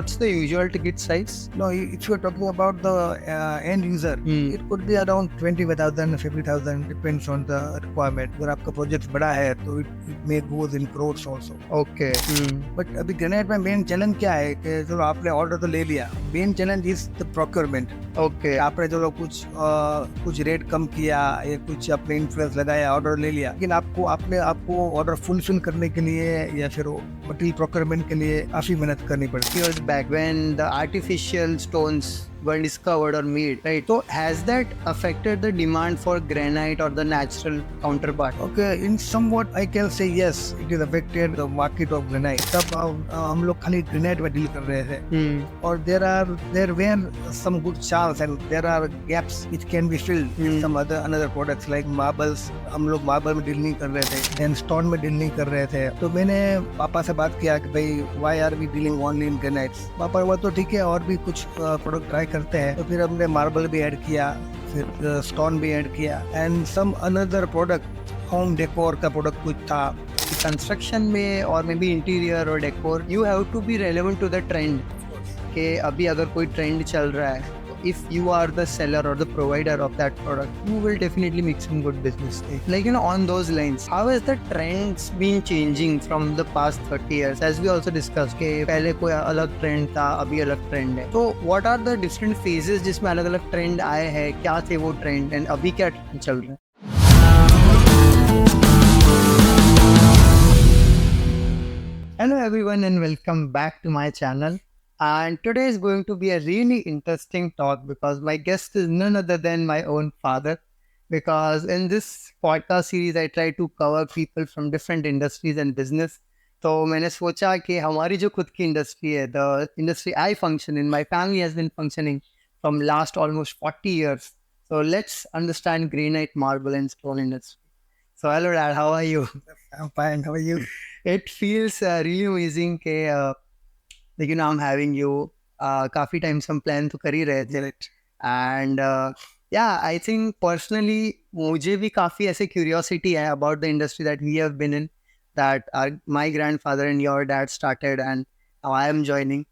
What's the usual ticket size? No, if you're talking about the end user, it could be around 20,000, 50,000, depends on the requirement. अगर आपका project बड़ा है तो it may goes in crores also. Okay. But अभी granite में main challenge क्या है कि चलो आपने ऑर्डर तो ले लिया, main challenge is the procurement. Okay. आपने चलो कुछ रेट कम किया या कुछ आपने इन्फ्लुएंस लगाया, ऑर्डर ले लिया, लेकिन आपको ऑर्डर फुलफिल करने के लिए या फिर मटेरियल प्रोक्योरमेंट के लिए काफी मेहनत करनी पड़ती है. Years back when the artificial stones were discovered or made, right? So has that affected the demand for granite or the natural counterpart? Okay, in somewhat I can say yes, it is affected the market of granite. तब हम लोग खाली granite में deal कर रहे थे और there were some good chance and there are gaps which can be filled with some another products like marbles. हम लोग मार्बल में डील नहीं कर रहे थे, then स्टोन में डील नहीं कर रहे थे. तो मैंने पापा से बात किया कि भाई why are we dealing only in granites? पापा वो तो ठीक है, और भी कुछ प्रोडक्ट ट्राई करते हैं. तो फिर हमने मार्बल भी ऐड किया, फिर स्टोन भी ऐड किया and some another product, home decor का प्रोडक्ट कुछ था. कंस्ट्रक्शन में और मे बी इंटीरियर और decor, you have to be relevant to the trend. कि अभी अगर कोई ट्रेंड चल रहा है, if you are the seller or the provider of that product, you will definitely make some good business. Like, on those lines, how has the trends been changing from the past 30 years? As we also discussed कि पहले कोई अलग trend था, अभी अलग trend है. तो what are the different phases जिसमें अलग अलग ट्रेंड आए हैं, क्या थे वो ट्रेंड एंड अभी क्या ट्रेंड चल रहा है? Hello everyone and welcome back to my channel. And today is going to be a really interesting talk because my guest is none other than my own father. Because in this podcast series, I try to cover people from different industries and business. तो मैंने सोचा कि हमारी जो खुद की industry है, the industry I function in, my family has been functioning from last almost 40 years. So let's understand granite, marble and stone industry. So hello Dad, how are you? I'm fine, how are you? It feels really amazing कि लेकिन I'm having you. काफी time से हम plan तो कर ही रहे थे. And या आई थिंक पर्सनली मुझे भी काफी ऐसे क्यूरियोसिटी है about the industry that we have been in, that my grandfather and your dad started and now I am joining,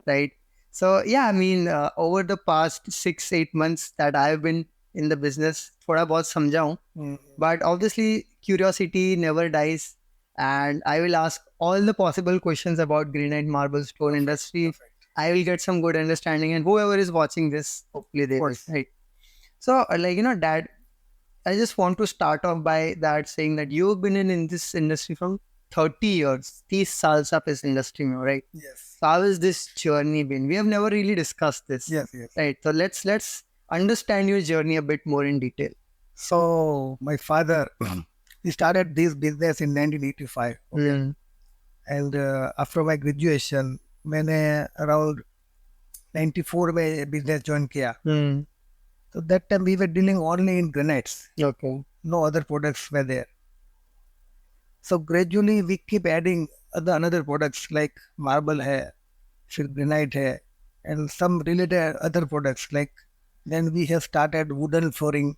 right? So yeah, I mean, over the past 6-8 months that I've been in the business, थोड़ा बहुत समझा हूँ, but obviously curiosity never dies. And I will ask all the possible questions about granite, marble, stone industry. Perfect. I will get some good understanding, and whoever is watching this, hopefully they will. Right. So, Dad, I just want to start off by that saying that you've been in this industry from 30 years. 30 साल से आप इस industry में हो, right? Yes. So how has this journey been? We have never really discussed this. Yes. Right. So let's understand your journey a bit more in detail. So my father, he started this business in 1985. Okay. And after my graduation, मैंने around 94 में business join किया. So that time we were dealing only in granites. Okay. No other products were there. So gradually we keep adding another products like marble है, फिर granite है, and some related other products like. Then we have started wooden flooring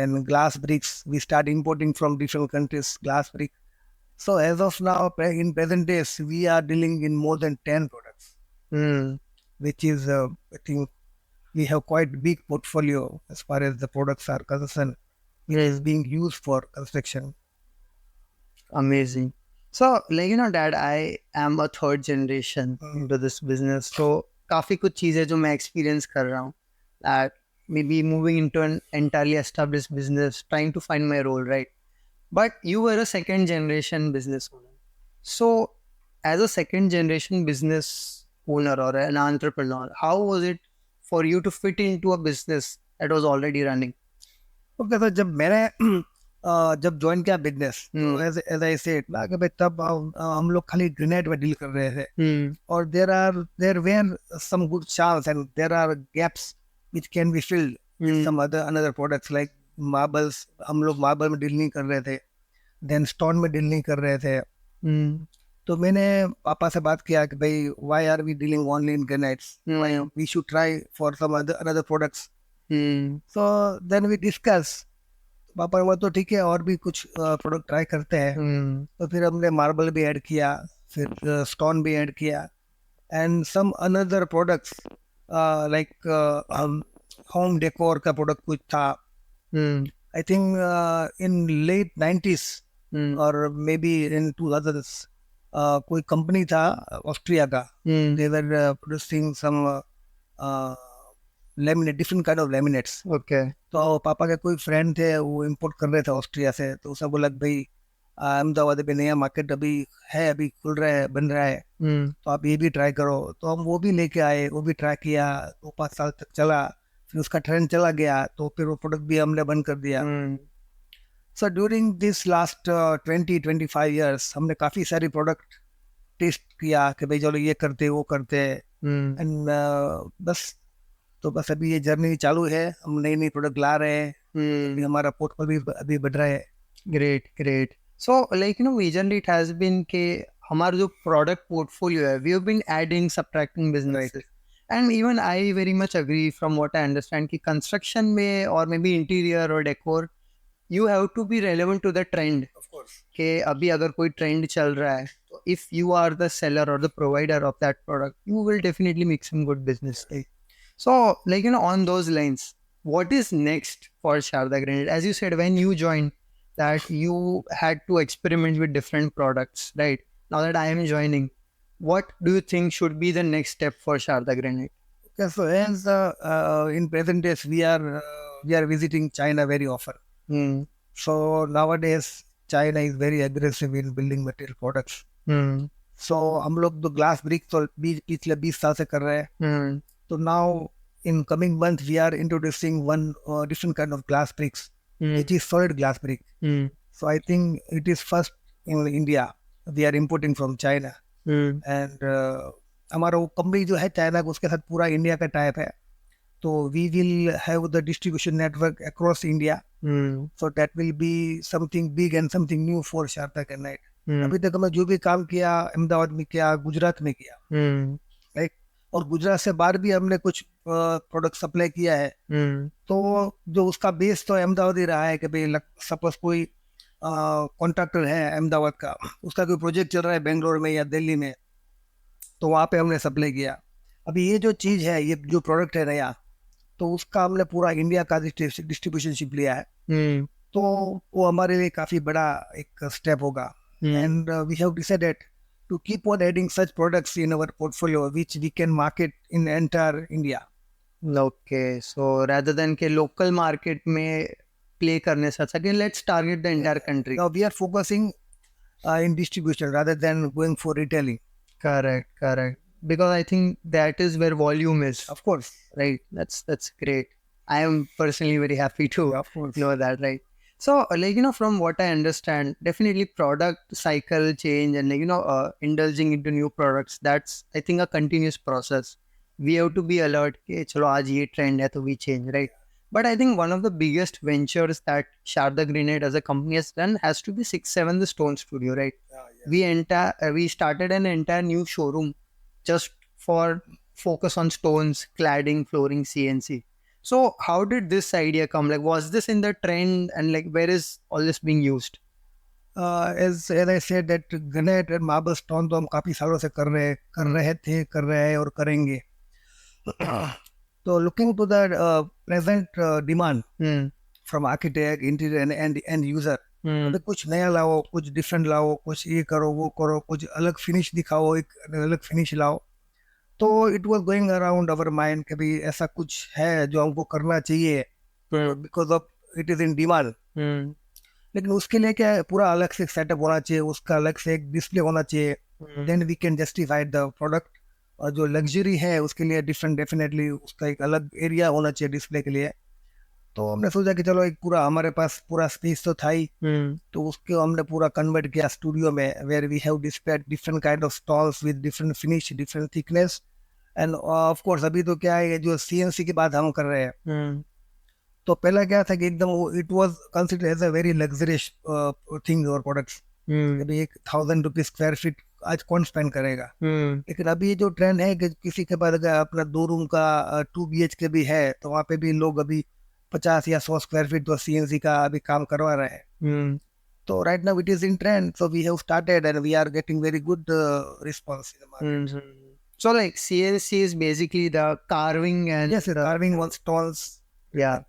and glass bricks. We start importing from different countries glass brick. So as of now, in present days, we are dealing in more than 10 products, which is, I think, we have quite big portfolio as far as the products are concerned, which is being used for construction. Amazing. So, Dad, I am a third generation into this business. So, काफी कुछ चीजें जो मैं experience कर रहा हूँ, that maybe moving into an entirely established business, trying to find my role, right? But you were a second generation business owner. So, as a second generation business owner or an entrepreneur, how was it for you to fit into a business that was already running? Okay, so जब join किया business, as I said ना कि भाई तब हम लोग खाली granite में डील कर रहे थे और there were some good chance and there are gaps which can be filled with some another products like marbles. हम लोग मार्बल में डील नहीं कर रहे थे, देन स्टोन में डील नहीं कर रहे थे. तो मैंने पापा से बात किया कि भाई why are we dealing only in granites, we should try for some other products. So then we discuss. पापा वो तो ठीक है, और भी कुछ प्रोडक्ट ट्राई करते हैं. तो फिर हमने मार्बल भी ऐड किया, फिर स्टोन भी ऐड किया. and some another products like home decor का product कुछ था. I think in late 90s or maybe in 2000s कोई company था ऑस्ट्रिया का. They were producing some laminate, different kind of laminates. Okay. तो पापा के कोई फ्रेंड थे, वो इंपोर्ट कर रहे थे ऑस्ट्रिया से. तो उसने बोला कि भाई अहमदाबाद में नया मार्केट अभी है, अभी खुल रहा है, बन रहा है, तो आप ये भी ट्राई करो. तो हम वो भी लेके आए, वो भी ट्राई किया. 2-5 साल तक चला, फिर उसका ट्रेंड चला गया, तो फिर वो प्रोडक्ट भी हमने बंद कर दिया. So during this last 20-25 years हमने काफ़ी सारी प्रोडक्ट टेस्ट किया कि भाई चलो ये करते वो करते. एंड बस अभी ये जर्नी चालू है. हम नई नई प्रोडक्ट ला रहे हैं. अभी हमारा पोर्टफोलियो भी अभी बढ़ रहा है. Great. So, like, recently it has been के हमारा जो product portfolio है, we have been adding, subtracting businesses. And even I very much agree from what I understand कि construction में or maybe interior or decor, you have to be relevant to the trend. Of course. कि अभी अगर कोई trend चल रहा है, तो if you are the seller or the provider of that product, you will definitely make some good business. Right? So, like, on those lines, what is next for Sharda Granite? As you said, when you joined, that you had to experiment with different products, right? Now that I am joining, what do you think should be the next step for Sharda Granite? Okay, so as in present days we are visiting China very often. So nowadays China is very aggressive in building material products. So हम लोग तो glass brick तो पिछले 20 साल से कर रहे हैं. तो now in coming month we are introducing one different kind of glass bricks, which is solid glass brick. So I think it is first in India. We are importing from China. And हमारा वो company जो है China का, उसके साथ पूरा India का type है. तो we will have the distribution network across India. So that will be something big and something new for Sharda granite. अभी तक हमने जो भी काम किया अहमदाबाद में किया, गुजरात में किया, राइट. और गुजरात से बाहर भी हमने कुछ प्रोडक्ट सप्लाई किया है. तो जो उसका बेस तो अहमदाबाद ही रहा है कि भाई सपोज कोई कॉन्ट्रैक्टर है अहमदाबाद का, उसका कोई प्रोजेक्ट चल रहा है बेंगलोर में या दिल्ली में, तो वहाँ पे हमने सप्लाई किया. अभी ये जो चीज़ है, ये जो प्रोडक्ट है नया, तो उसका हमने पूरा इंडिया का डिस्ट्रीब्यूशनशिप लिया है. तो वो हमारे लिए काफ़ी बड़ा एक स्टेप होगा. And we have decided to keep on adding such products in our portfolio which we can market in entire India. Okay, so rather than के local market में play करने से अच्छा, let's target the entire country. Now we are focusing in distribution rather than going for retailing. Correct. Because I think that is where volume is. Of course. Right. That's great. I am personally very happy to know that, right? So, like, from what I understand, definitely product cycle change and, like, indulging into new products, that's, I think, a continuous process. We have to be alert. Okay, chalo, aaj ye trend hai, to we change, right? But I think one of the biggest ventures that Sharda Granite as a company has done has to be 6-7 the Stone Studio, right? We started an entire new showroom just for focus on stones, cladding, flooring, CNC. So how did this idea come? Like, was this in the trend, and like, where is all this being used? As I said that granite and marble stone तो हम काफी सालों से कर रहे हैं और करेंगे. So looking to the present demand from architect, interior and end user, तो कुछ नया लाओ, कुछ डिफरेंट लाओ, कुछ ये करो वो करो, कुछ अलग फिनिश दिखाओ, एक अलग फिनिश लाओ. तो it was going around our mind कि भाई ऐसा कुछ है जो हमको करना चाहिए because of it is in demand. लेकिन उसके लिए क्या है, पूरा अलग से सेटअप होना चाहिए, उसका अलग से एक डिस्प्ले होना चाहिए. Then we can justify the product. और जो लग्जरी है उसके लिए डिफरेंट डेफिनेटली उसका एक अलग एरिया होना चाहिए डिस्प्ले के लिए. तो हमने सोचा कि चलो एक पूरा हमारे पास पूरा स्पेस तो था ही, तो उसको हमने पूरा कन्वर्ट किया स्टूडियो में, where we have displayed different kind of stalls with different finish, different thickness. And of course अभी तो क्या है, जो CNC की बात हम कर रहे हैं, तो पहला क्या था कि एकदम it was considered as a very luxurious thing और प्रोडक्ट्स. अभी 1,000 रुपीज स्क्वायर फीट आज कौन स्पेंड करेगा. लेकिन अभी ये जो ट्रेंड है कि किसी के पास अगर अपना 2 रूम का 2 BHK भी है, तो वहाँ पे भी लोग अभी 50 या 100 स्क्वायर फीट तो CNC का अभी काम करवा रहे हैं. तो right now it is in trend, so we have started and we are getting very good response in the market. So like CNC is basically the carving and Yes, carving on stones. yeah.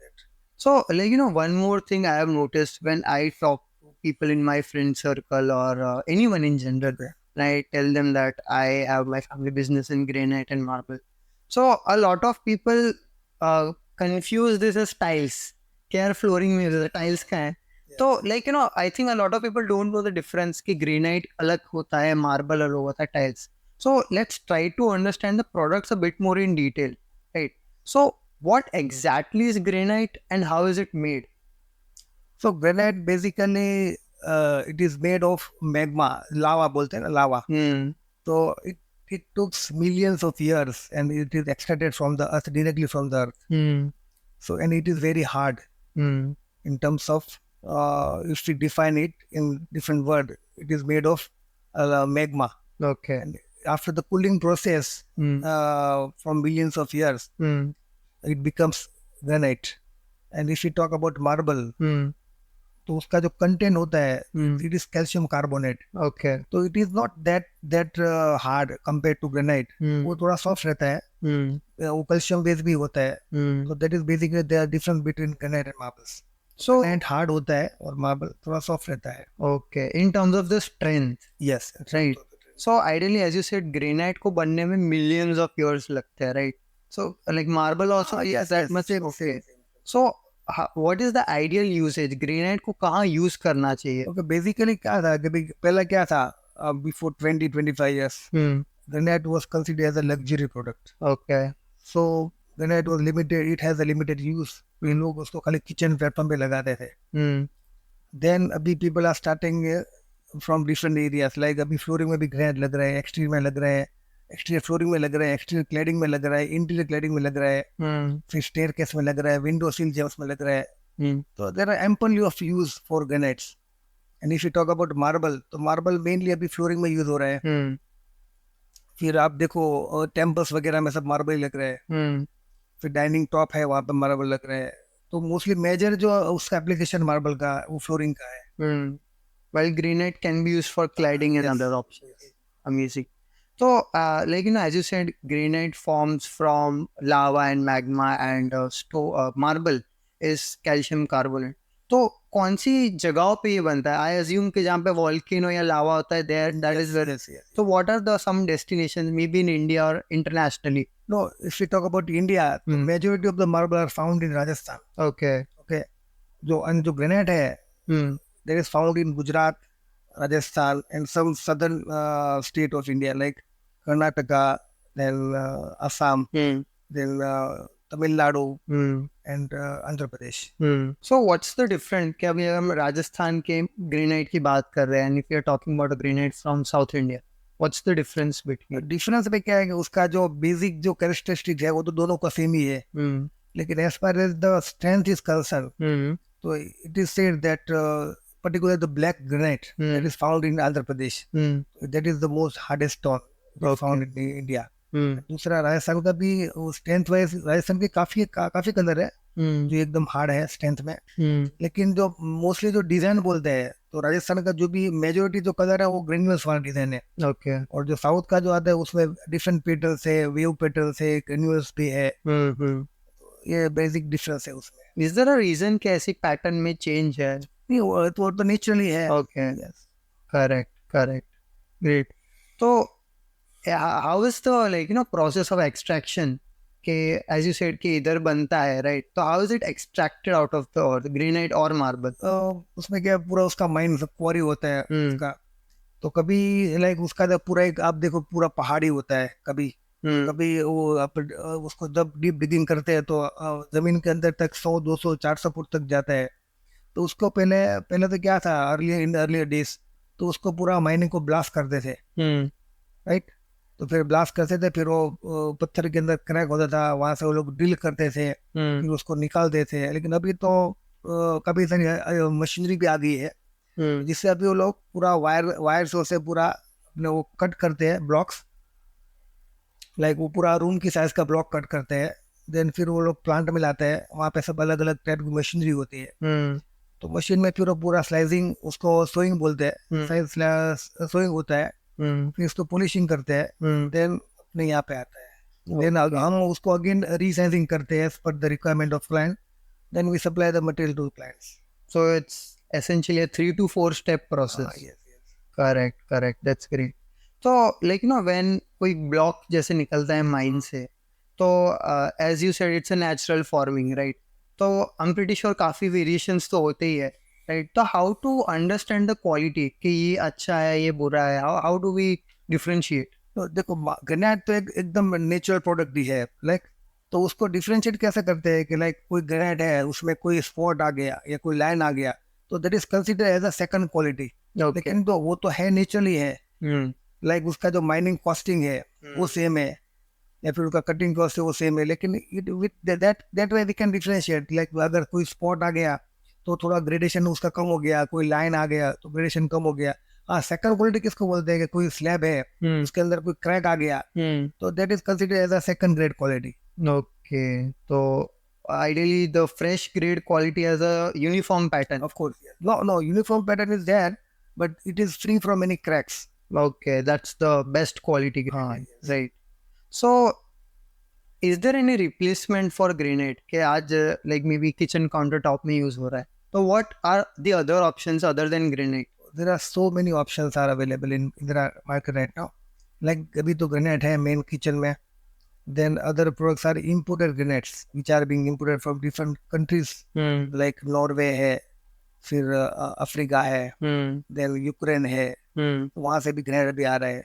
So like one more thing I have noticed when I talk to people in my friend circle or anyone in general, Okay. and I tell them that I have my family business in granite and marble. So a lot of people confuse this as tiles. क्या flooring में tiles का है. तो like I think a lot of people don't know the difference कि granite अलग होता है, marble अलग होता है, tiles. So let's try to understand the products a bit more in detail, right? So what exactly is granite and how is it made? So granite basically it is made of magma, lava बोलते हैं ना, lava. So it took millions of years and it is extracted from the earth, directly from the earth. So and it is very hard in terms of if we define it in different word, it is made of magma. Okay. And after the cooling process from millions of years, it becomes granite. And if we talk about marble, तो उसका जो content होता है it is calcium carbonate. Okay. तो it is not that hard compare to granite. वो थोड़ा soft रहता है. वो कैल्शियम बेस भी होता है. तो that is basically there are difference between granite and marbles. So granite hard होता है और मार्बल थोड़ा सॉफ्ट रहता है. okay, in terms of the strength, yes right? So ideally, as you said, granite को बनने में millions of years लगते हैं, right? So like marble also, yes, that much. Okay. So what is the ideal usage? Granite को कहाँ use करना चाहिए? Okay. Basically क्या था कि पहला क्या था, before 20-25 years granite was considered as a luxury product. Okay. So granite was limited, it has a limited use. इन लोग उसको खाली किचन प्लेटफॉर्म पे लगाते थे. देन अभी people are starting from different areas. Like अभी फ्लोरिंग में भी ग्रेनाइट लग रहा है, एक्सटीरियर में लग रहा है, एक्सटीरियर फ्लोरिंग में लग रहा है, एक्सटीरियर क्लैडिंग में लग रहा है, इंटीरियर क्लैडिंग में लग रहा है, फिर स्टेयरकेस में लग रहा है, विंडो सिल जेम्स में लग रहा है. तो there are ample of use for granites. And if you talk about marble, तो मार्बल मेनली अभी फ्लोरिंग में यूज हो रहा है. फिर आप देखो टेम्पल्स वगैरह में सब मार्बल लग रहा है. फिर डाइनिंग टॉप है, वहाँ पे मार्बल लग रहा है. तो मोस्टली मेजर जो उसका एप्लीकेशन मार्बल का वो फ्लोरिंग का है. While granite can be used for cladding and Yes. other options. Amazing. So, like as you said, granite forms from lava and magma, and marble is calcium carbonate. तो कौन सी जगहों पे ये बनता है? आई अज्यूम कि जहाँ पे वॉल्केनो या लावा होता है, देयर दैट इज वेयर. तो what are the some destinations may be in India और internationally? No, if we talk about India, the majority of the marble are found in Rajasthan. Okay. Okay. जो granite है, that is found in Gujarat, Rajasthan, and some southern state of India like Karnataka, then Assam, then Tamil Nadu, and Andhra Pradesh. So what's the difference? कि अभी हम राजस्थान के granite की बात कर रहे हैं, and if you are talking about a granite from South India, what's the difference between? Difference में क्या है कि उसका जो बेसिक जो कैरेक्टरिस्टिक है वो तो दोनों का सेम ही है. लेकिन as far as the strength is concerned, तो it is said that particularly the black granite that is found in Andhra Pradesh, that is the most hardest stone found in India. दूसरा राजस्थान का भी strength wise Rajasthan के काफी colour है जो एकदम hard है स्ट्रेंथ में. लेकिन जो मोस्टली जो डिजाइन बोलते हैं, तो राजस्थान का जो भी मेजोरिटी जो कलर है वो ग्रेन्यूल्स वाला डिजाइन है. Okay. और जो साउथ का जो आता है उसमें डिफरेंट पेटल्स है, वेव पेटल्स है, ग्रेन्यूल्स भी है. ये बेसिक डिफरेंस है उसमें. Is there a reason कि ऐसी पैटर्न में चेंज है? नहीं, वो तो नेचुरली है. Okay. Yes. Correct. Great. तो how is the process of extraction? कि as you said कि इधर बनता है, right? तो how is it extracted out of the earth, granite or marble? उसमें क्या पूरा उसका माइन क्वारी होता है उसका. तो कभी लाइक उसका जब पूरा एक आप देखो पूरा पहाड़ी होता है, कभी वो उसको जब डीप डिगिंग करते हैं तो जमीन के अंदर तक 100, 200, 400 फुट तक जाता है. तो उसको पहले तो क्या था, अर्लियर डेज तो उसको पूरा माइनिंग को ब्लास्ट करते थे, राइट. तो फिर ब्लास्ट करते थे, फिर वो पत्थर के अंदर क्रैक होता था, वहां से वो लोग ड्रिल करते थे, फिर उसको निकालते थे. लेकिन अभी तो काफी सारी मशीनरी भी आ गई है जिससे अभी वो लोग पूरा वायर से पूरा अपने वो कट करते हैं ब्लॉक्स. लाइक वो पूरा रूम की साइज का ब्लॉक कट करते हैं. देन फिर वो लोग प्लांट में लाते हैं, वहाँ पे सब अलग अलग टाइप की मशीनरी होती है. तो मशीन में फिर वो पूरा स्लाइसिंग, उसको सोइंग बोलते हैं, सोइंग होता है. फिर उसको पॉलिशिंग करते हैं. देन नहीं यहाँ पे आता है। देन हम उसको अगेन रीसाइजिंग करते हैं per the requirement of client, then we supply the material to clients. So it's essentially a 3 to 4 step process. yes. Correct, correct. That's great. तो like when कोई ब्लॉक जैसे निकलता है माइंड से, तो as you said it's a natural forming, right? तो I am pretty sure काफ़ी variations तो होते ही है, राइट? तो how to understand the quality कि ये अच्छा है, ये बुरा है, हाउ डू वी डिफरेंशिएट? तो देखो ग्रेनाइट तो एकदम नेचुरल प्रोडक्ट ही है, लाइक तो उसको डिफरेंशिएट कैसे करते हैं कि लाइक कोई ग्रेनाइट है उसमें कोई स्पॉट आ गया या कोई लाइन आ गया तो that is consider as a second quality. लेकिन तो वो तो है नेचुरली है, लाइक उसका जो माइनिंग कॉस्टिंग है वो सेम है या फिर उसका कटिंग कॉस्ट है वो सेम है, लेकिन it with that way we can differentiate. Like अगर कोई स्पॉट आ गया तो थोड़ा ग्रेडेशन उसका कम हो गया, कोई लाइन आ गया तो ग्रेडेशन कम हो गया। हाँ, सेकंड क्वालिटी किसको बोलते हैं कि कोई स्लैब है उसके अंदर कोई क्रैक आ गया तो that is considered as a second grade quality. Okay, तो ideally the fresh grade quality has a uniform pattern. Of course, yes. No, uniform pattern is there, but it is free from any cracks. Okay, that's the best quality grade. Yes. Right. So is there any replacement for granite के आज like maybe kitchen countertop में use हो रहा है? So what are the other options other than granite? There are so many options are available in the market right now. Like अभी तो granite है main kitchen में, then other products are imported granites which are being imported from different countries like Norway है, फिर Africa है, then Ukraine है, वहाँ से भी ग्रेनाइट अभी आ रहा है।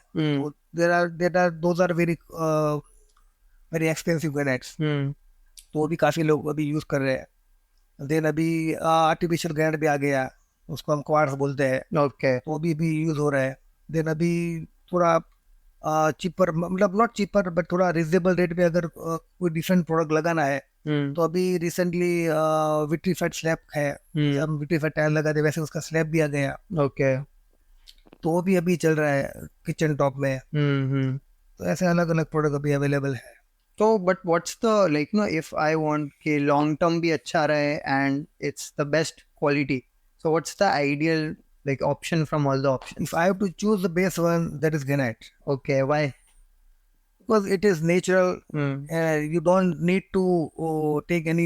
those are very expensive granites, तो वो भी काफी लोग अभी यूज कर रहे हैं। देन अभी आर्टिफिशियल ग्रेनाइट भी आ गया, उसको हम क्वार्ट्ज बोलते हैं, Okay. तो भी यूज हो रहा है। देन अभी थोड़ा चीपर, मतलब नॉट चीपर बट थोड़ा रिजनेबल रेट पे अगर कोई डिफरेंट प्रोडक्ट लगाना है तो अभी रिसेंटली विट्रीफाइड स्लैब है, हम विट्रीफाइड टाइल लगाते वैसे उसका स्लैब भी आ गया। Okay. तो वो भी अभी चल रहा है किचन टॉप में। तो ऐसे अलग अलग प्रोडक्ट अभी अवेलेबल है। तो but what's the like if I want कि long term भी अच्छा रहे and it's the best quality, so what's the ideal like option from all the options? If I have to choose the best one, that is granite. Okay, why? Because it is natural, you don't need to take any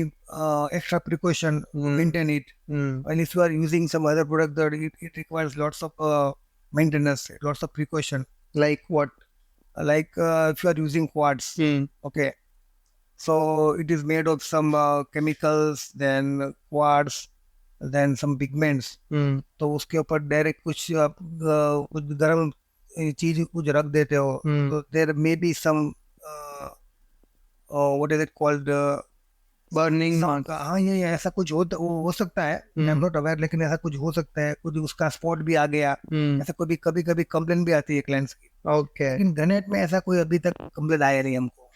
extra precaution to maintain it. And if you are using some other product that it requires lots of maintenance, lots of precaution. Like what? Like if you are using quartz, okay, so it is made of some chemicals, then quartz, then some pigments. तो उसके ऊपर direct कुछ गर्म चीज कुछ रख देते हो तो there may be some what is it called Burning? हाँ ये ऐसा कुछ हो सकता है, आई एम नॉट अवेयर, लेकिन ऐसा कुछ हो सकता है, कुछ उसका स्पॉट भी आ गया, ऐसा कभी कभी कंप्लेन भी आती है क्लाइंट्स की। Okay. लेकिन ग्रेनाइट में ऐसा कोई अभी तक कंप्लेन आया नहीं हमको,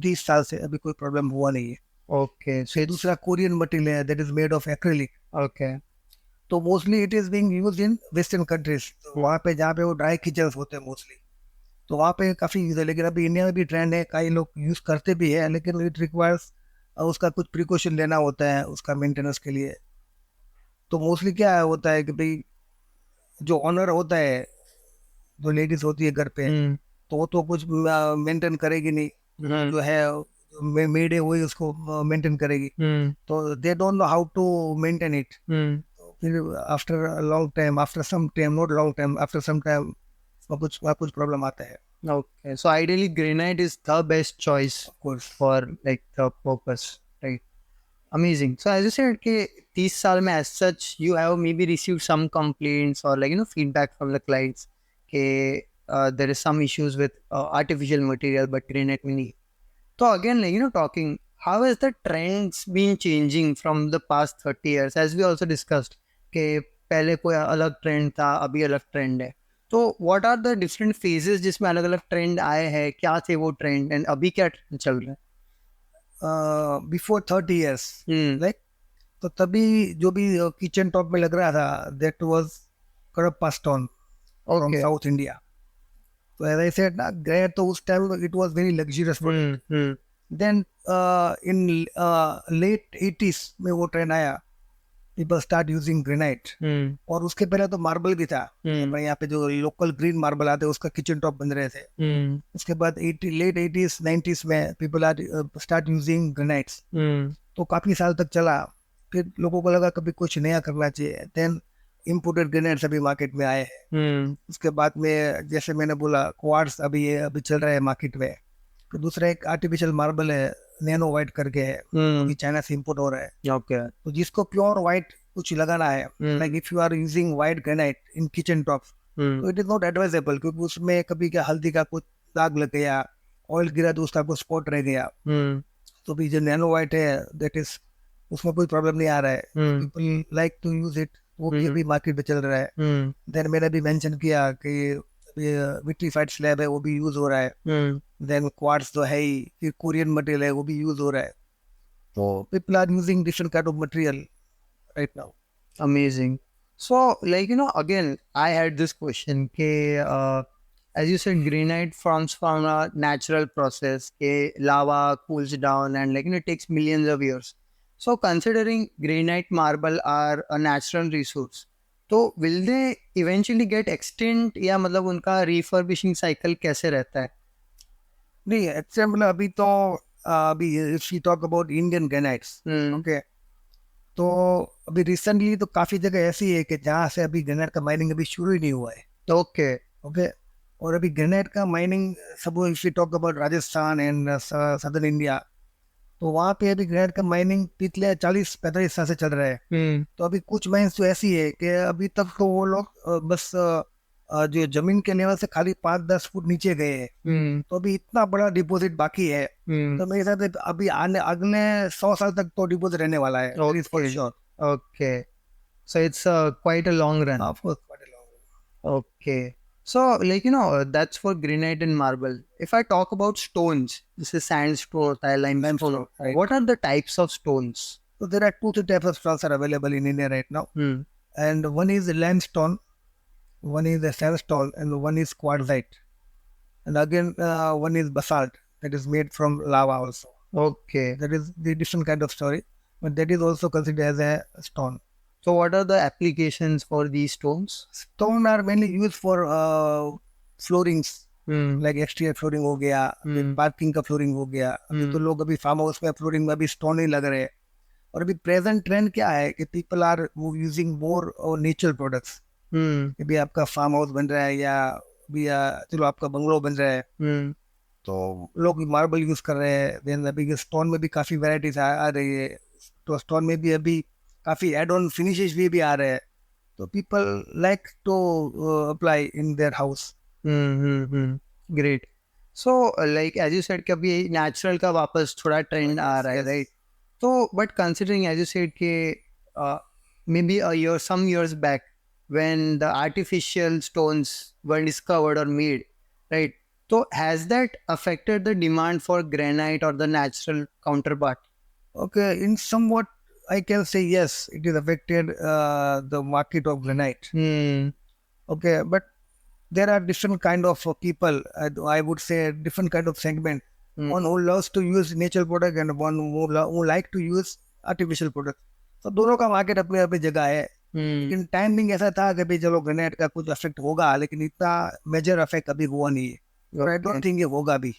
30 साल से अभी कोई प्रॉब्लम हुआ नहीं है। Okay, so दूसरा कोरियन मटेरियल है that is made of acrylic, okay. तो mostly it is being used in western countries, वहाँ पे जहाँ पे वो ड्राई किचन्स होते हैं मोस्टली, तो वहाँ पे काफी यूज है। लेकिन अभी इंडिया में भी ट्रेंड है, कई लोग यूज करते भी है, लेकिन इट रिक्वायर्स उसका कुछ प्रिकॉशन लेना होता है उसका मेंटेनेंस के लिए। तो मोस्टली क्या होता है कि भाई जो ऑनर होता है, जो लेडीज होती है घर पे, तो वो तो कुछ मेंटेन करेगी नहीं, जो है मेड है वही उसको मेंटेन करेगी, तो they don't know how to maintain it. फिर after long time, after some time, not long time, after some time कुछ प्रॉब्लम आता है। Okay, so ideally granite is the best choice Of course. for like the purpose, right? Amazing. So as you said कि 30 साल में as such you have maybe received some complaints or like feedback from the clients कि there is some issues with artificial material but granite में नहीं। So again like talking, how has the trends been changing from the past 30 years as we also discussed कि पहले कोई अलग trend था, अभी अलग ट्रेंड है, तो what are the different phases जिसमें अलग अलग ट्रेंड आए हैं, क्या थे वो ट्रेंड एंड अभी क्या ट्रेंड चल रहा है? बिफोर 30 years, लाइक तो तभी जो भी किचन टॉप में लग रहा था that was Kadapa stone from South India. तो एज आई सेड ना, ग्रेनाइट तो उस time it was very luxurious product. Then in late 80s में वो ट्रेंड आया people start using granite. और उसके पहले तो मार्बल भी था. अपने यहाँ पे जो लोकल ग्रीन मार्बल आते हैं उसका किचन टॉप बन रहे थे. उसके बाद लेट 80s 90s में people are start using granites. तो काफी साल तक चला. फिर लोगों को लगा कभी कुछ नया करना चाहिए. देन इम्पोर्टेड ग्रेनाइट्स अभी मार्केट में आए हैं. उसके बाद में जैसे मैंने बोला क्वार्ट्स अभी चल रहा है मार्केट में. तो दूसरा एक आर्टिफिशियल मार्बल है नैनो वाइट करके है, कि चाइना से इम्पोर्ट हो रहा है. ओके. तो जिसको प्योर वाइट कुछ लगाना है, like if you are using white granite in kitchen top, तो इट इज नॉट एडवाइजेबल, क्योंकि उसमें कभी क्या हल्दी का कुछ दाग लग गया, ऑयल गिरा तो उसका कुछ स्पॉट रह गया. तो भी जो नैनो वाइट है दैट इज उसमें कोई प्रॉब्लम नहीं आ रहा है. People like to use it. वो भी अभी मार्केट में चल रहा है. देन मैंने भी मेंशन किया कि विट्रीफाइड स्लैब है वो भी यूज हो रहा है. देन क्वार्ट्स तो है ही, फिर कोरियन मटेरियल है वो भी यूज हो रहा है. तो people are using different kind of material right now. Amazing. So, like, again, I had this question. As you said, granite forms from a natural process. Lava cools down and it takes millions of years. So, considering granite marble are a natural resource, तो will they eventually get extinct या मतलब उनका refurbishing cycle कैसे रहता है? नहीं, actually अभी तो अभी if you talk about Indian granites, okay, तो अभी रिसेंटली तो काफी जगह ऐसी है कि जहाँ से अभी ग्रेनाइट का माइनिंग अभी शुरू ही नहीं हुआ है. ओके. ओके. और अभी ग्रेनाइट का माइनिंग सब if you talk about Rajasthan and southern India, तो वहाँ पे अभी ग्रेनाइट का माइनिंग पिछले 40-45 साल से चल रहा है. तो अभी कुछ माइन्स तो ऐसी है कि अभी तक तो वो लोग बस जो जमीन के लेवल से खाली 5-10 फुट नीचे गए हैं. तो अभी इतना बड़ा डिपॉजिट बाकी है. तो मेरे हिसाब से अभी आने अगले 100 साल तक तो डिपॉजिट रहने वाला है. Okay. So it's quite a long run. Of course, quite a long run. Okay. So, that's for granite and marble. If I talk about stones, this is sandstone, limestone. Right. What are the types of stones? So there are 2-3 types of stones are available in India right now. And one is limestone, one is the sandstone, and one is quartzite. And again, one is basalt, that is made from lava also. Okay. That is the different kind of story, but that is also considered as a stone. So what are the applications for these stones? Stone are mainly used for floorings, like exterior flooring हो गया, parking का flooring हो गया. अभी तो लोग अभी farm house में फ्लोरिंग में अभी स्टोन ही लग रहे हैं. और अभी प्रेजेंट ट्रेंड क्या है कि people are using more natural products. अभी आपका फार्म हाउस बन रहा है या अभी चलो आपका बंगलो बन रहा है, तो लोग मार्बल यूज कर रहे हैं. देन अभी स्टोन में भी काफी वैरायटीज आ रही है. तो स्टोन में भी अभी काफी एड ऑन फिनिशेस भी आ रहे हैं. तो people like to apply in their house. Great. So like as you said कि अभी नेचुरल का वापस थोड़ा ट्रेंड आ रहा है, राइट? तो but considering as you said कि maybe a year some years back when the artificial stones were discovered or made, right? So has that affected the demand for granite or the natural counterpart? Okay, in somewhat I can say yes, it is affected the market of granite. Okay, but there are different kind of people. I would say different kind of segment. One who loves to use natural product and one who like to use artificial product. तो दोनों का market अपनी अपनी जगह है. लेकिन timing ऐसा था कि भाई चलो ग्रेनाइट का कुछ इफेक्ट होगा, लेकिन इतना मेजर इफेक्ट अभी हुआ नहीं है. आई डोंट थिंक ये होगा भी.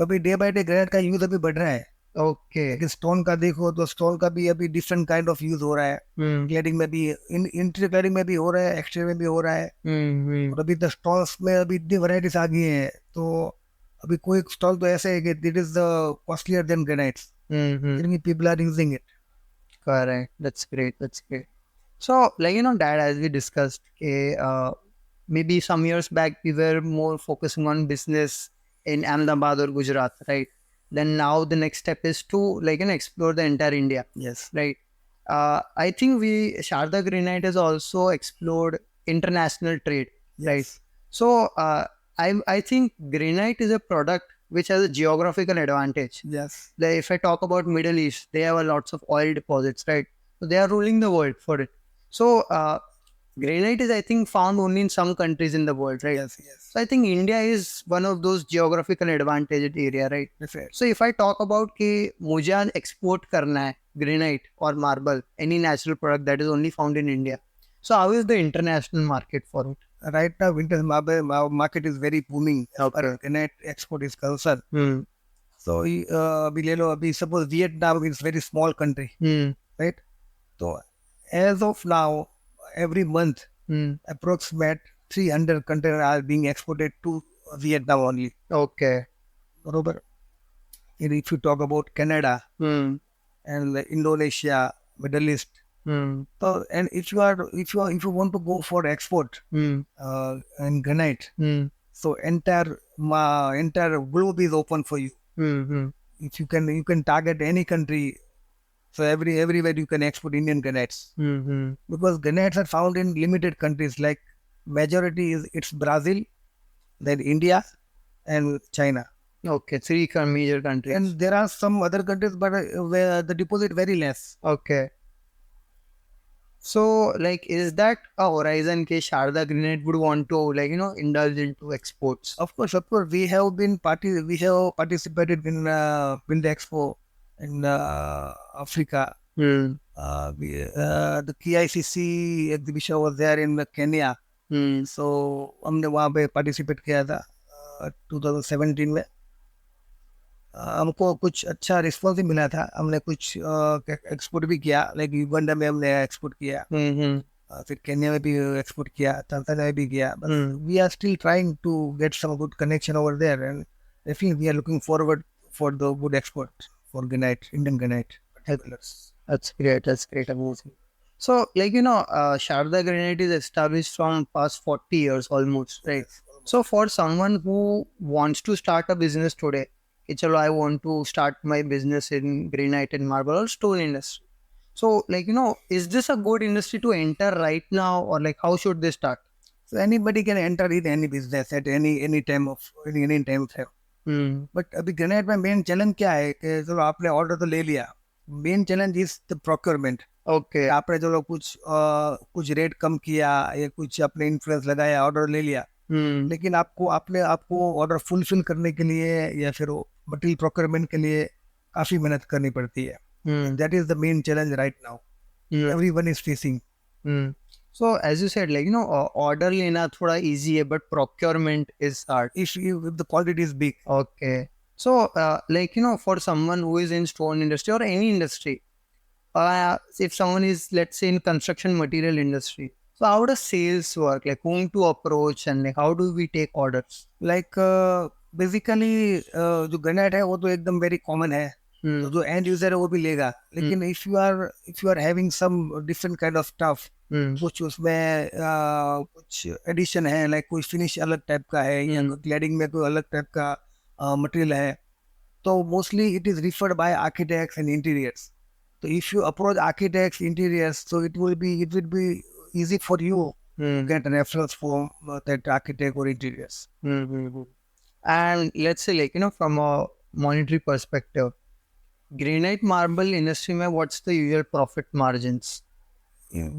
अभी डे बाय डे ग्रेनाइट का यूज अभी बढ़ रहा है. ओके. लेकिन स्टोन का देखो तो स्टोन का भी अभी डिफरेंट काइंड ऑफ यूज हो रहा है. क्लैडिंग में भी, इंटीरियर क्लैडिंग में भी हो रहा है, एक्सटीरियर में भी हो रहा है. और अभी द स्टोन्स में अभी इतनी वैरायटीज आ गई है. तो अभी कोई स्टोन तो ऐसे है कि it is costlier than granites. People are using it. Correct. That's great. That's great. So, Dad, as we discussed, maybe some years back we were more focusing on business in Ahmedabad or Gujarat, right? Then now the next step is to explore the entire India. Yes. Right. I think Sharda Granite has also explored international trade. Yes. Right. So I think granite is a product which has a geographical advantage. Yes. If I talk about Middle East, they have lots of oil deposits, right? So they are ruling the world for it. So Granite is, I think, found only in some countries in the world, right? Yes, yes. So I think India is one of those geographical advantaged area, right? Definitely. So if I talk about कि मुझे आज export करना है granite or marble, any natural product that is only found in India. So how is the international market for it? Right now, winter market is very booming as far Okay. as granite export is concerned. Hmm. So, अभी ले लो, अभी suppose Vietnam is very small country, Hmm. right? So, as of now, every month, Hmm. approximate 300 containers are being exported to Vietnam only. Okay. बरोबर. And if you talk about Canada Hmm. and Indonesia, Middle East, Hmm. so and if you want to go for export Hmm. and granite, Hmm. so entire globe is open for you. Hmm. Hmm. If you can target any country, so everywhere you can export Indian granites, Hmm. because granites are found in limited countries, like majority is it's Brazil, then India and China, Okay. Three major countries. and there are some other countries, but where the deposit very less. Okay. So, like, is that a horizon case Sharda Granite would want to, like, indulge into exports? Of course, we have participated in the expo in Africa. Hmm. The KICC exhibition was there in Kenya. Hmm. So हमने वहाँ पे participate किया था 2017 में. हमको कुछ अच्छा response भी मिला था. हमने कुछ एक्सपोर्ट भी किया, लाइक युगांडा में हमने एक्सपोर्ट किया, Hmm. फिर केन्या में भी एक्सपोर्ट किया, तंजानिया में भी किया. But Hmm. We are still trying to get some good connection over there, and definitely we are looking forward for the good export for granite, Indian granite particulars. That's great. That's great. Amazing. So, like, Sharda Granite is established from past 40 years almost, right? So, for someone who wants to start a business today, कि चलो, I want to start my business in granite and marble or stone industry. So, like, is this a good industry to enter right now, or like, how should they start? So anybody can enter in any business at any time of any time frame. Hmm. But अभी granite में main challenge क्या है कि चलो आपने order तो ले लिया, main challenge is the procurement. Okay. आपने चलो कुछ रेट कम किया या कुछ अपने इन्फ्लुएंस लगाया, ऑर्डर ले लिया, Hmm. लेकिन आपको ऑर्डर फुलफिल करने के लिए या फिर मटेरियल प्रोक्योरमेंट के लिए काफी मेहनत करनी पड़ती है. Hmm. That is the main challenge right now Hmm. Everyone is facing. Hmm. So, as you said, like, order लेना थोड़ा easy है, but procurement is hard. If the quantity is big. Okay. So, like, for someone who is in stone industry or any industry, if someone is, let's say, in construction material industry, so how does sales work? Like, whom to approach and like, how do we take orders? Like basically जो granite है वो तो एकदम very common है, Hmm. तो जो and user है वो भी लेगा. लेकिन if you are having some different kind of stuff, Hmm. कुछ उसमें कुछ एडिशन है, लाइक कोई फिनिश अलग टाइप का है या क्लैडिंग में कोई अलग टाइप का मटेरियल है, तो mostly it is referred by architects and interiors. तो if you approach architects interiors, so it will be easy for you to Hmm. get referrals from that architect or interiors. Hmm. And let's say, like, from a monetary perspective, granite marble industry में what's the usual profit margins?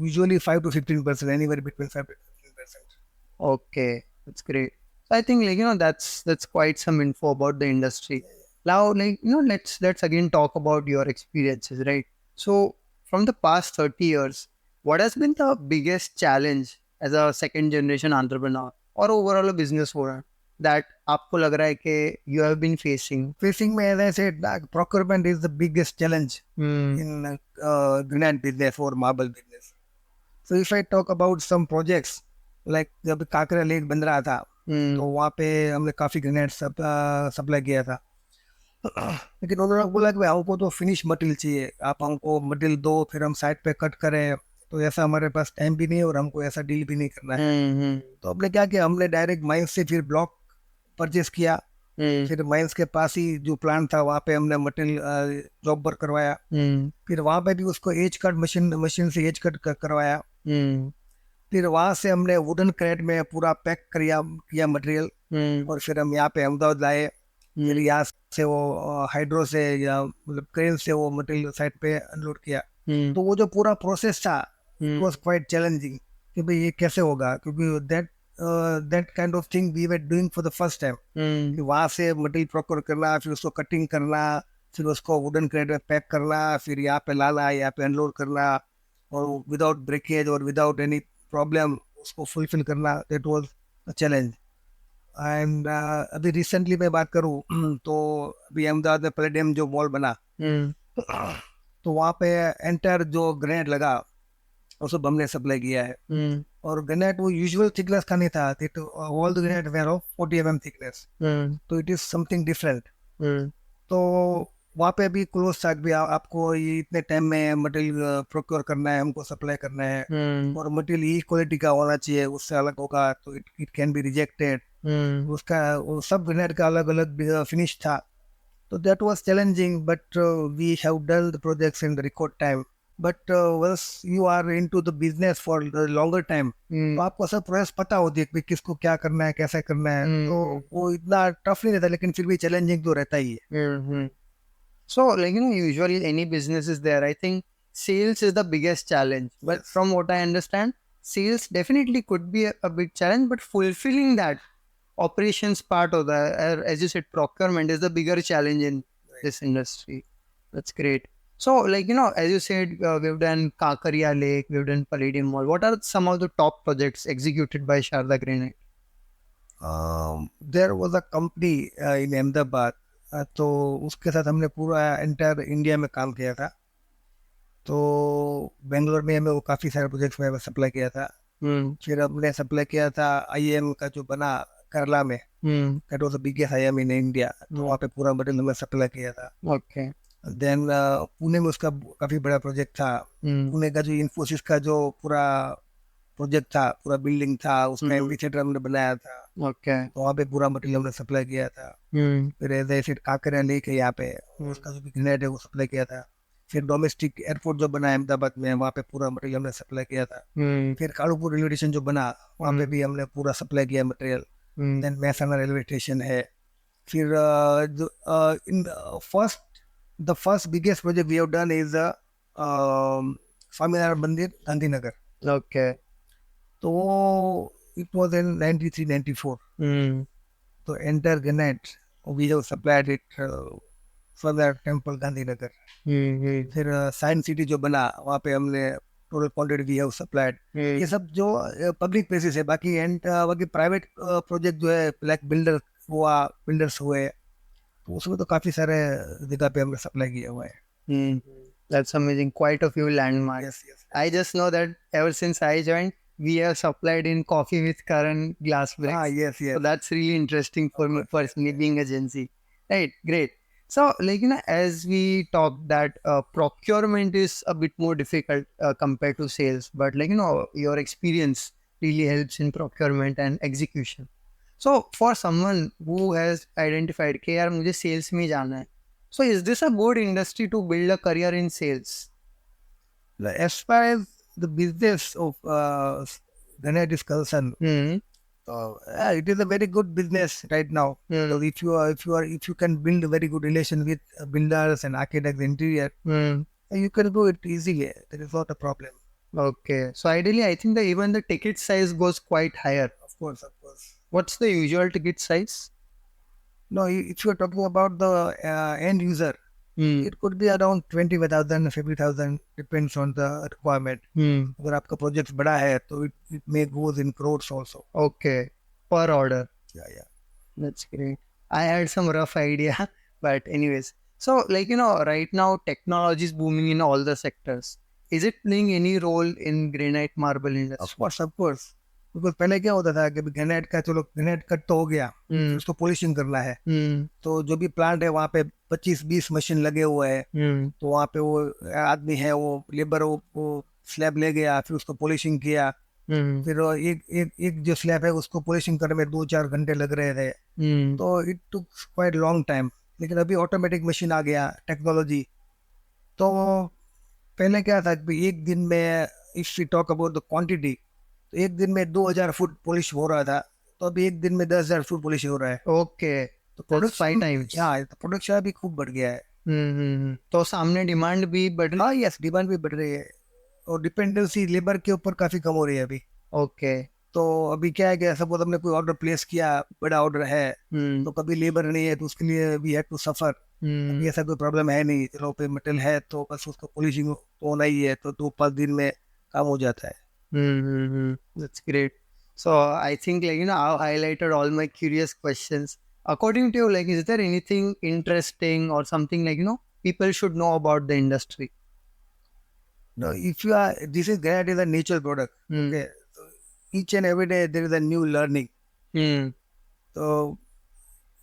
Usually 5 to 15%, anywhere between 5 to 15%. Okay, that's great. So I think, like, that's quite some info about the industry. Now, like, let's again talk about your experiences, right? So from the past 30 years, what has been the biggest challenge as a second generation entrepreneur or overall a business owner that आपको लग रहा है कि you have been facing? Facing me, as I said, procurement is the biggest challenge Hmm. in granite business or marble business. So if I talk about some projects, like जब काकरा lake बन रहा था, Hmm. तो वहाँ पे हमने काफी granite supply किया था. लेकिन उन्होंने बोला कि भाई हमको तो फिनिश मटेरियल चाहिए, आप हमको मटेरियल दो, फिर हम साइड पे कट करें. तो ऐसा हमारे पास टाइम भी नहीं है और हमको ऐसा डील भी नहीं करना है. Hmm. तो हमने क्या किया, हमने डायरेक्ट माइंस से फिर ब्लॉक परचेस किया. Hmm. फिर माइंस के पास ही जो प्लांट था वहाँ पे हमने मटेरियल जॉब वर्क करवाया. Hmm. फिर वहाँ पे भी उसको एज कट मशीन से एज कट करवाया. Hmm. फिर वहाँ से हमने वुडन क्रेट में पूरा पैक किया मटेरियल, Hmm. और फिर हम यहाँ पे अहमदाबाद लाए. फिर यहाँ से वो हाइड्रो से या मतलब क्रेन से वो मटेरियल साइड पे अनलोड किया. Hmm. तो वो जो पूरा प्रोसेस था, Hmm. It was quite challenging. कि भाई ये कैसे होगा, क्योंकि that kind of thing we were doing for the first time, कि वहाँ से मटेरियल प्रोक्योर करना, फिर उसको कटिंग करना, फिर उसको वुडन क्रेट में पैक करना, फिर यहाँ पे लाना, यहाँ पे अनलोड करना, और विदाउट ब्रेकेज और विदाउट एनी प्रॉब्लम उसको फुलफिल करना, that was a challenge. And अभी रिसेंटली मैं बात करूँ तो अभी अहमदाबाद में पैलेडियम जो मॉल बना, तो वहाँ पे एंटायर जो ग्रेनेड लगा वो सब हमने सप्लाई किया है। और ग्रेनेड वो यूजुअल थिकनेस का नहीं था, all the granite were of 40 mm thickness, तो इट इज समथिंग डिफरेंट। तो वहाँ पे भी क्लोज था कि आपको ये इतने टाइम में मटेरियल प्रोक्योर करना है, हमको सप्लाई करना है, और मटेरियल ये क्वालिटी का होना चाहिए, उससे अलग होगा तो इट कैन बी रिजेक्टेड। उसका वो सब ग्रेनेड का अलग अलग फिनिश था, तो that was challenging, but we have done the projects in the record time. But once you are into the business for longer time, तो आपको सब प्रोसेस पता होती है कि किसको क्या करना है, कैसे करना है, तो वो इतना टफ नहीं रहता, लेकिन फिर भी चैलेंजिंग तो रहता ही है। So, like, usually any business is there. I think sales is the biggest challenge. But from what I understand, sales definitely could be a big challenge, but fulfilling that operations part of the, as you said, procurement is the bigger challenge in this industry. That's great. So, like, as you said, we've done Kakaria Lake, we've done Palladium Mall. What are some of the top projects executed by Sharda Granite? There was a company in Ahmedabad, तो उसके साथ हमने पूरा entire India में काम किया था। तो बेंगलोर में हमें वो काफ़ी सारे प्रोजेक्ट्स में सप्लाई किया था। फिर हमने सप्लाई किया था आईएम का जो बना केरला में, that was the biggest IIM in India, तो वहाँ पे पूरा मटेरियल हमने सप्लाई किया था। ओके। देन पुणे में उसका काफ़ी बड़ा प्रोजेक्ट था। पुणे का जो इन्फोसिस का जो पूरा प्रोजेक्ट था, पूरा बिल्डिंग था, उसका एमपी थिएटर हमने बनाया था। ओके। तो वहाँ पे पूरा मटेरियल हमने सप्लाई किया था। फिर ऐसे काकरिया लेक है यहाँ पे, उसका जो भी ग्रेनेड है वो सप्लाई किया था। फिर डोमेस्टिक एयरपोर्ट जो बना है अहमदाबाद में, वहाँ पे पूरा मटेरियल हमने सप्लाई किया था। फिर कालूपुर रेलवे स्टेशन जो बना, वहाँ पे भी हमने पूरा सप्लाई किया material. Then Mehsana railway station है। फिर in the first biggest project we have done is Swaminarayan Mandir Gandhinagar. Okay. तो it was in 93-94. तो entire granite we have supplied it for the temple Gandhinagar. फिर साइंस सिटी जो बना, वहाँ पे हमने total quantity we have supplied. ये सब जो पब्लिक प्लेसेस है। बाकी बाकी प्राइवेट प्रोजेक्ट जो है, लाइक बिल्डर्स हुए, तो उसमें तो काफ़ी सारे जगह पे हमने सप्लाई किया हुआ है। That's amazing. Quite a few landmarks. Yes. I just know that ever since I joined, we have supplied in Coffee with Karan glass bricks. Yes. So that's really interesting for me personally, being a Gen Z. Right, great. So, like, as we talked that procurement is a bit more difficult compared to sales, but like, your experience really helps in procurement and execution. So, for someone who has identified कि यार मुझे sales में जाना है, so is this a good industry to build a career in sales? As far as the business of Granite is concerned, it is a very good business right now. So if you can build a very good relation with builders and architects, interior, you can do it easily. There is not a problem. Okay, so ideally, I think that even the ticket size goes quite higher. Of course. What's the usual ticket size? No, if you are talking about the end user, it could be around 20,000, 50,000, depends on the requirement. अगर आपका project बड़ा है, तो it may goes in crores also. Okay, per order. Yeah. That's great. I had some rough idea, but anyways. So, like, right now technology is booming in all the sectors. Is it playing any role in granite marble industry? Of course. Because पहले क्या होता था कि granite का, चलो granite cut तो हो गया, उसको पॉलिशिंग करना है, तो जो भी प्लांट है वहाँ पे 25-20 मशीन लगे हुए हैं, तो वहाँ पे वो आदमी है, वो लेबर वो स्लैब ले गया, फिर उसको पॉलिशिंग किया, फिर एक जो स्लैब है उसको पॉलिशिंग करने में 2-4 घंटे लग रहे थे, तो it took quite long time. लेकिन अभी ऑटोमेटिक मशीन आ गया, टेक्नोलॉजी। तो पहले क्या था कि एक दिन में, if we talk about the quantity, तो एक दिन में 2000 फुट पॉलिश हो रहा था, तो अभी एक दिन में 10,000 फुट पॉलिश हो रहा है। ओके, तो प्रोडक्ट 5 टाइम्स। हाँ, तो प्रोडक्शन भी खूब बढ़ गया है। तो सामने डिमांड भी बढ़ रही है। यस, डिमांड भी बढ़ रही है, और डिपेंडेंसी लेबर के ऊपर काफी कम हो रही है अभी। Okay. तो अभी क्या है कि सपोज हमने कोई ऑर्डर प्लेस किया, बड़ा ऑर्डर है, Hmm. तो कभी लेबर नहीं है तो उसके लिए we have to suffer. Hmm. अभी ऐसा कोई प्रॉब्लम है नहीं, चलो पे मटेरियल है तो बस उसको पॉलिशिंग होना ही है, तो 2-5 दिन में काम हो जाता है। Mm-hmm. That's great. So I think like I've highlighted all my curious questions. According to you, like is there anything interesting or something like people should know about the industry? No, if you are, this is granite is a natural product. Hmm. Okay, so each and every day there is a new learning. Hmm. तो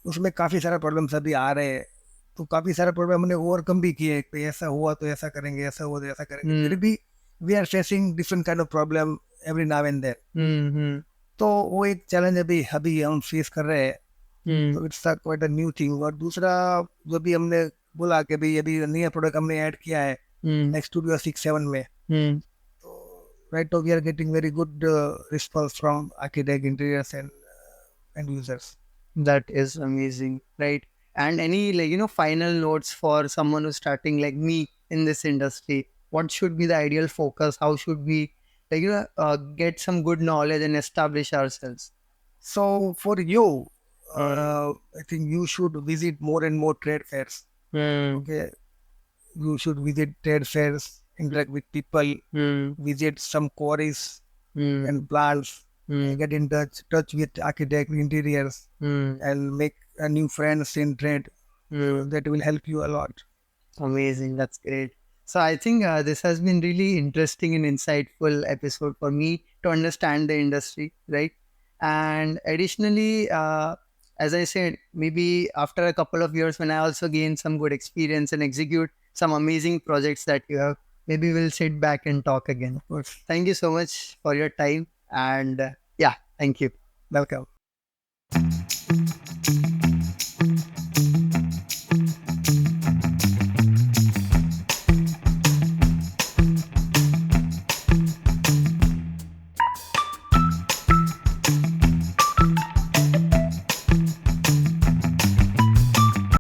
उसमें काफी सारे problems अभी आ रहे हैं, तो काफी सारे प्रॉब्लम हमने ओवरकम भी किए कि ऐसा हुआ तो ऐसा करेंगे, ऐसा हुआ तो ऐसा करेंगे, Hmm. फिर भी we are facing different kind of problem every now and then. Hmm. तो वो एक चैलेंज अभी अभी हम फेस कर रहे हैं, Hmm. तो it's quite a new thing. और दूसरा जो भी हमने बोला कि भाई अभी नया प्रोडक्ट हमने ऐड किया है Hmm. नेक्स्ट स्टूडियो 6-7 में, Hmm. तो right now we are getting very good response from architect, interiors and users. That is amazing, right? And any like final notes for someone who's starting like me in this industry? What should be the ideal focus? How should we like get some good knowledge and establish ourselves? So for you, I think you should visit more and more trade fairs. Hmm. Okay, you should visit trade fairs, interact with people, Hmm. visit some quarries Hmm. and plants, Hmm. get in touch with architect, interiors, Hmm. and make a new friends in trade. Hmm. That will help you a lot. Amazing. That's great. So I think this has been really interesting and insightful episode for me to understand the industry, right? And additionally, as I said, maybe after a couple of years when I also gain some good experience and execute some amazing projects that you have, maybe we'll sit back and talk again. Of course. Thank you so much for your time. And yeah, thank you. Welcome.